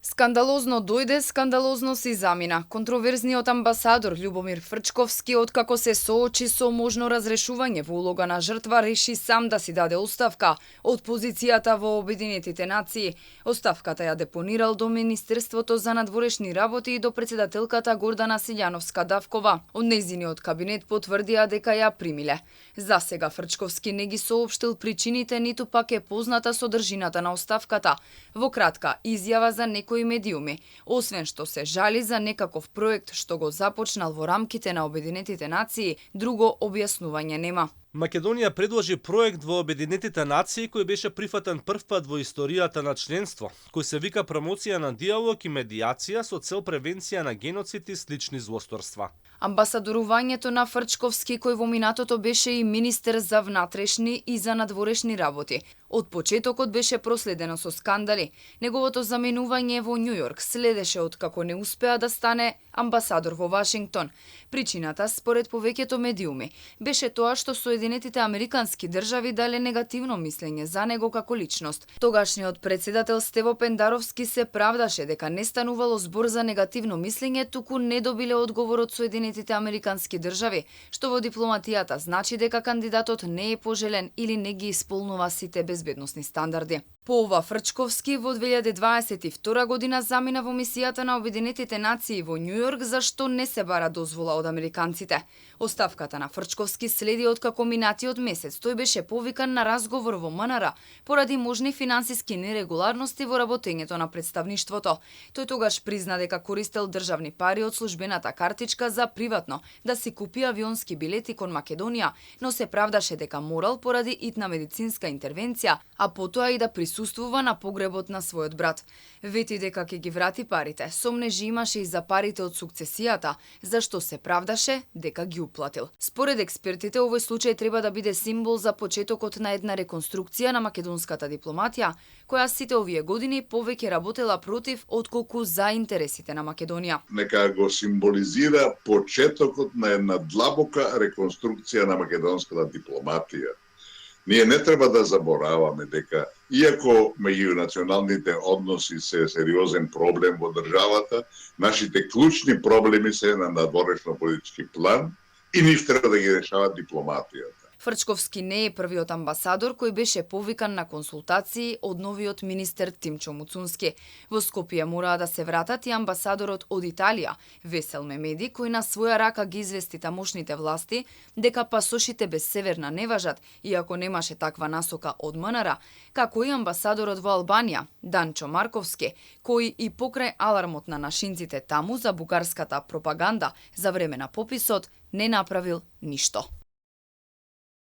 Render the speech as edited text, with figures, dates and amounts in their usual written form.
Скандалозно дојде, скандалозно си замина. Контроверзниот амбасадор Љубомир Фрчковски, откако се соочи со можно разрешување во улога на жртва, реши сам да си даде оставка од позицијата во Обединетите нации. Оставката ја депонирал до Министерството за надворешни работи и до председателката Гордана Силјановска-Давкова. Од нејзиниот кабинет потврдија дека ја примиле. За сега Фрчковски не ги соопштил причините, ниту пак е позната содржината на оставката. Во кратка изјава за некои медиуми, освен што се жали за некаков проект што го започнал во рамките на Обединетите нации, друго објаснување нема. Македонија предложи проект во Обединетите нации кој беше прифатен првпат во историјата на членство, кој се вика промоција на диалог и медијација со цел превенција на геноцид и слични злосторства. Амбасадорувањето на Фрчковски, кој во минатото беше и министер за внатрешни и за надворешни работи, од почетокот беше проследено со скандали. Неговото заменување во Њу Јорк следеше откако не успеа да стане амбасадор во Вашингтон. Причината, според повеќето медиуми, беше тоа што Соединетите Американски држави дале негативно мислење за него како личност. Тогашниот председател Стево Пендаровски се правдаше дека не станувало збор за негативно мислење, туку не добиле одговор од Соединетите Американски држави, што во дипломатијата значи дека кандидатот не е пожелен или не ги исполнува сите безбедносни стандарди. По ова Фрчковски во 2022 година замина во мисијата на Обединетите нации во Њу Јорк, за што не се бара дозвола од американците. Оставката на Фрчковски следи откако минатиот месец тој беше повикан на разговор во МНР поради можни финансиски нерегуларности во работењето на представништвото. Тој тогаш призна дека користел државни пари од службената картичка за приватно да си купи авионски билети кон Македонија, но се правдаше дека морал поради итна медицинска интервенција, а потоа и да присуствува на погребот на својот брат. Вети дека ќе ги врати парите. Сомнежи имаше и за парите од сукцесијата, зашто се правдаше дека ги уплатил. Според експертите, овој случај треба да биде символ за почетокот на една реконструкција на македонската дипломатија, која сите овие години повеќе работела против отколку за интересите на Македонија. Нека го символизира почетокот на една длабока реконструкција на македонската дипломатија. Ние не треба да забораваме дека, иако меѓунационалните односи се сериозен проблем во државата, нашите клучни проблеми се на надворешно-политички план и нив треба да ги решава дипломатијата. Фрчковски не е првиот амбасадор кој беше повикан на консултации од новиот министер Тимчо Муцунски. Во Скопје мораа да се вратат и амбасадорот од Италија, Весел Мемеди, кој на своја рака ги извести тамошните власти дека пасошите без Северна не важат, иако немаше таква насока од МНР, како и амбасадорот во Албанија, Данчо Марковски, кој и покрај алармот на нашинците таму за бугарската пропаганда за време на пописот не направил ништо.